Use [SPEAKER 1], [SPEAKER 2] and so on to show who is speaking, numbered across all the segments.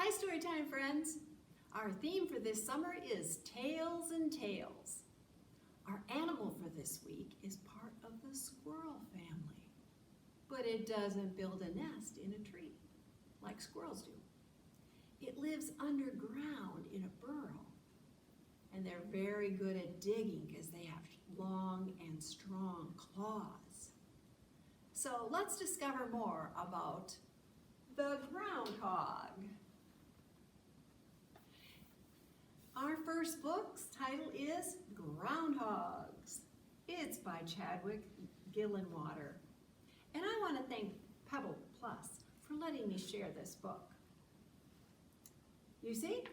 [SPEAKER 1] Hi, Storytime friends! Our theme for this summer is Tales and Tales. Our animal for this week is part of the squirrel family, but it doesn't build a nest in a tree like squirrels do. It lives underground in a burrow, and they're very good at digging because they have long and strong claws. So let's discover more about the groundhog. Our first book's title is Groundhogs. It's by Chadwick Gillenwater. And I want to thank Pebble Plus for letting me share this book. You see,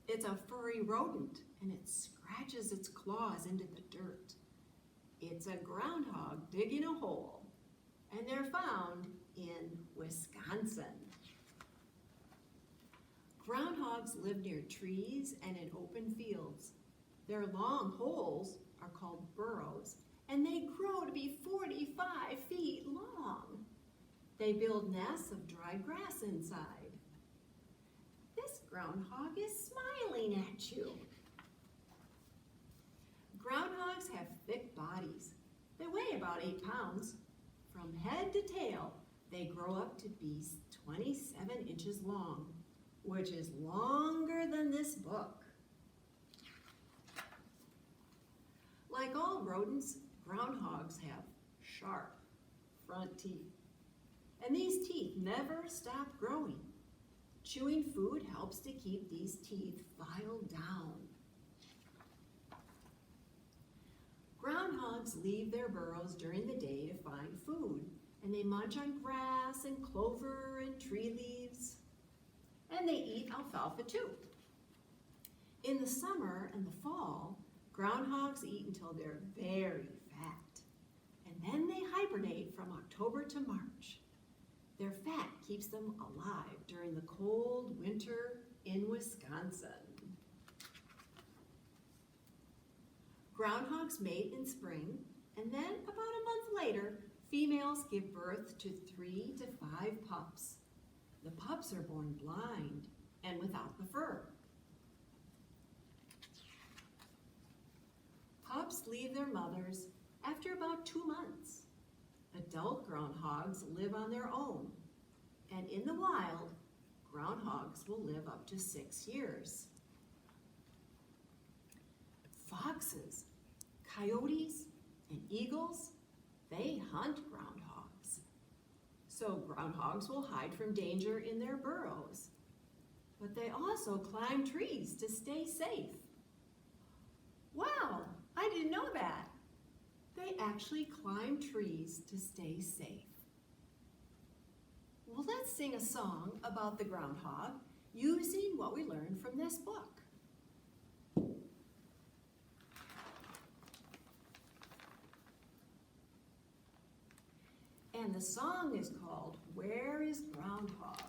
[SPEAKER 1] it's a furry rodent and it scratches its claws into the dirt. It's a groundhog digging a hole, and they're found in Wisconsin. Groundhogs live near trees and in open fields. Their long holes are called burrows, and they grow to be 45 feet long. They build nests of dry grass inside. This groundhog is smiling at you. Groundhogs have thick bodies. They weigh about 8 pounds. From head to tail, they grow up to be 27 inches long, which is longer than this book. Like all rodents, groundhogs have sharp front teeth. And these teeth never stop growing. Chewing food helps to keep these teeth filed down. Groundhogs leave their burrows during the day to find food, and they munch on grass and clover and tree leaves. And they eat alfalfa too. In the summer and the fall, groundhogs eat until they're very fat. And then they hibernate from October to March. Their fat keeps them alive during the cold winter in Wisconsin. Groundhogs mate in spring, and then about a month later, females give birth to 3 to 5 pups. The pups are born blind and without the fur. Pups leave their mothers after about 2 months. Adult groundhogs live on their own, and in the wild, groundhogs will live up to 6 years. Foxes, coyotes, and eagles, they hunt groundhogs. So groundhogs will hide from danger in their burrows. But they also climb trees to stay safe. Wow, I didn't know that. They actually climb trees to stay safe. Well, let's sing a song about the groundhog using what we learned from this book. And the song is called, Where is Groundhog?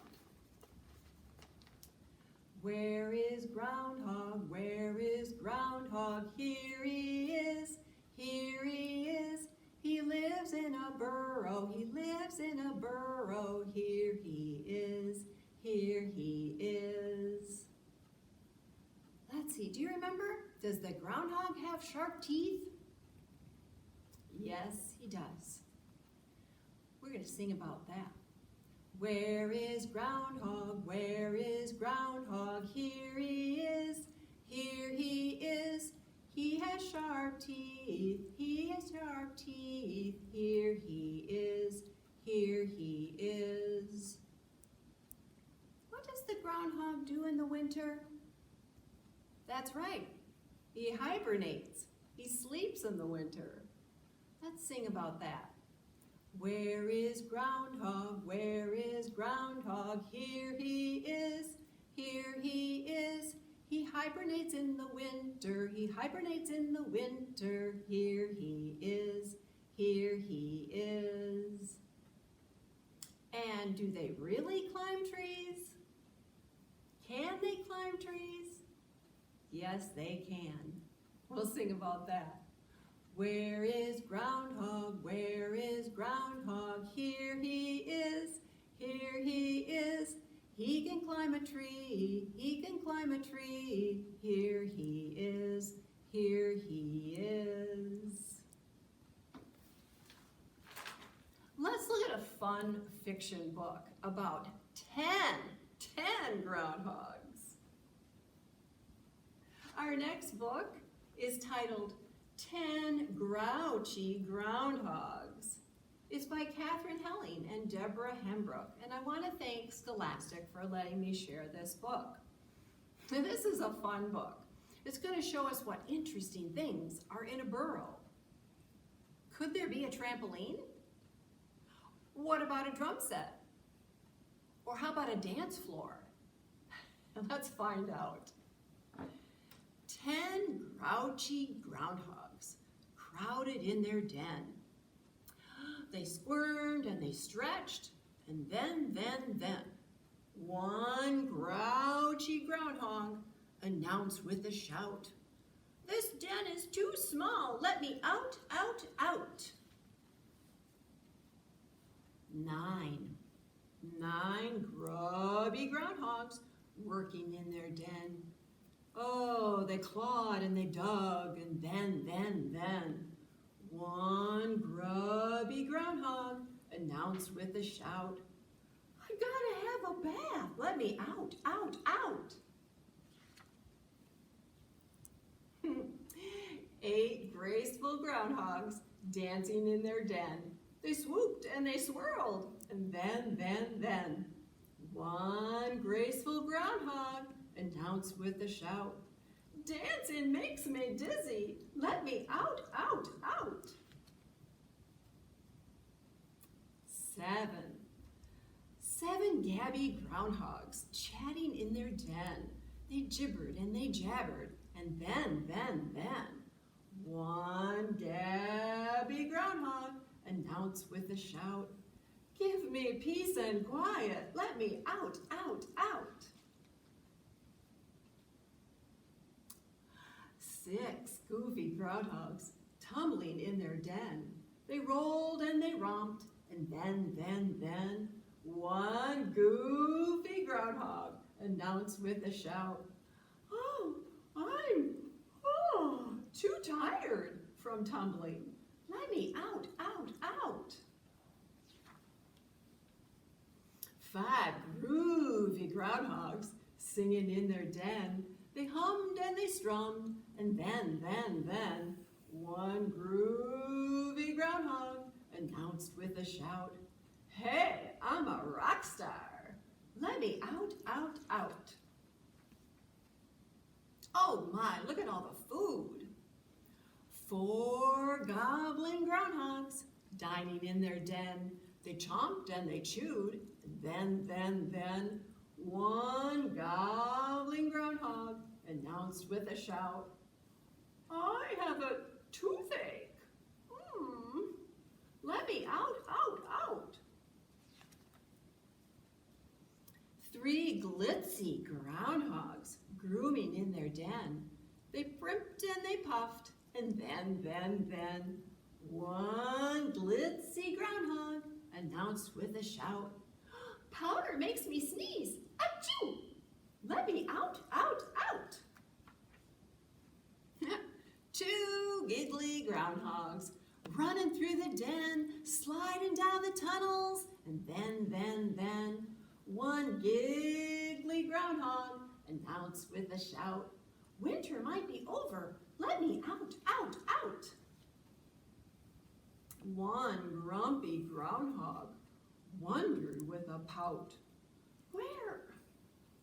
[SPEAKER 1] Where is Groundhog? Where is Groundhog? Here he is, here he is. He lives in a burrow, he lives in a burrow. Here he is, here he is. Let's see, do you remember? Does the groundhog have sharp teeth? Yes, he does. We're going to sing about that. Where is Groundhog? Where is Groundhog? Here he is, here he is. He has sharp teeth, he has sharp teeth. Here he is, here he is. What does the groundhog do in the winter? That's right, he hibernates. He sleeps in the winter. Let's sing about that. Where is Groundhog? Where is Groundhog? Here he is, here he is. He hibernates in the winter, he hibernates in the winter. Here he is, here he is. And do they really climb trees? Can they climb trees? Yes, they can. We'll sing about that. Where is Groundhog? Where is Groundhog? Here he is, here he is. He can climb a tree, he can climb a tree. Here he is, here he is. Let's look at a fun fiction book about 10 groundhogs. Our next book is titled 10 Grouchy Groundhogs. It's by Catherine Helling and Deborah Hembrook, and I want to thank Scholastic for letting me share this book. Now, this is a fun book. It's going to show us what interesting things are in a burrow. Could there be a trampoline? What about a drum set? Or how about a dance floor? Let's find out. 10 grouchy groundhogs crowded in their den. They squirmed and they stretched, and then, one grouchy groundhog announced with a shout, "This den is too small, let me out, out, out." 9 grubby groundhogs working in their den. Oh, they clawed and they dug, and then, one grubby groundhog announced with a shout, "I gotta have a bath, let me out, out, out." 8 graceful groundhogs dancing in their den. They swooped and they swirled, and then, one graceful groundhog announced with a shout, "Dancing makes me dizzy, let me out, out, out." 7 gabby groundhogs chatting in their den. They gibbered and they jabbered, and then, one gabby groundhog announced with a shout, "Give me peace and quiet, let me out, out, out." 6 goofy groundhogs tumbling in their den. They rolled and they romped, and then, one goofy groundhog announced with a shout, "Oh, I'm too tired from tumbling. Let me out, out, out." 5 groovy groundhogs singing in their den. They hummed and they strummed, and then, one groovy groundhog announced with a shout, "Hey, I'm a rock star. Let me out, out, out." Oh my, look at all the food. 4 gobbling groundhogs dining in their den. They chomped and they chewed, and then, one gobbling groundhog announced with a shout, "I have a toothache. Let me out, out, out." 3 glitzy groundhogs grooming in their den. They primped and they puffed, and then, one glitzy groundhog announced with a shout, "Powder makes me sneeze. Achoo! Let me out, out, out." 2 giggly groundhogs running through the den, sliding down the tunnels, and then, one giggly groundhog announced with a shout, "Winter might be over. Let me out, out, out." 1 grumpy groundhog wondered with a pout,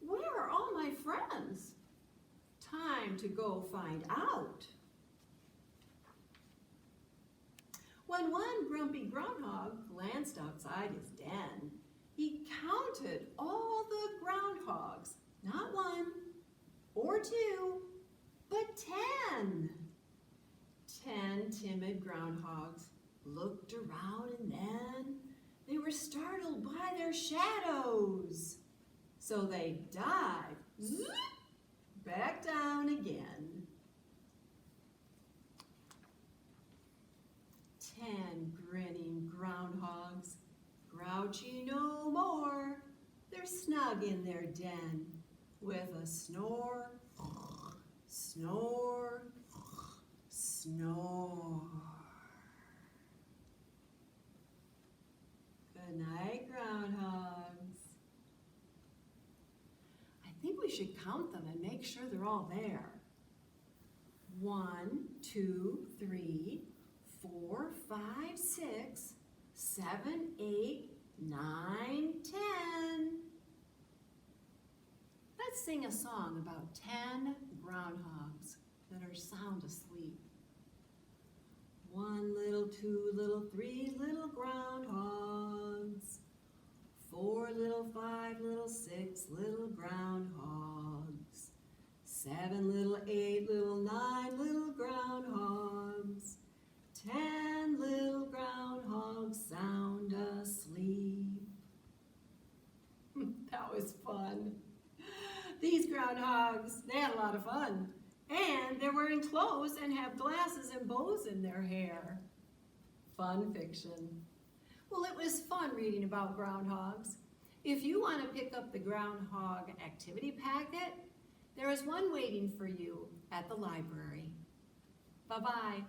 [SPEAKER 1] Where are all my friends? Time to go find out." When one grumpy groundhog glanced outside his den, he counted all the groundhogs, not 1 or 2, but 10. 10 timid groundhogs looked around, and then they were startled by their shadows. So they dived zoop, back down again. 10 grinning groundhogs, grouchy no more. They're snug in their den with a snore, snore, snore. Good night, groundhogs. I think we should count them and make sure they're all there. 1, 2, 3, 4, 5, 6, 7, 8, 9, 10. Let's sing a song about 10 groundhogs that are sound asleep. 1 little, 2 little, 3 little groundhogs. 4 little, 5 little, 6 little groundhogs. 7 little, 8 little, 9 little groundhogs. 10 little groundhogs sound asleep. That was fun. These groundhogs, they had a lot of fun. And they're wearing clothes and have glasses and bows in their hair. Fun fiction. Well, it was fun reading about groundhogs. If you want to pick up the groundhog activity packet, there is one waiting for you at the library. Bye-bye.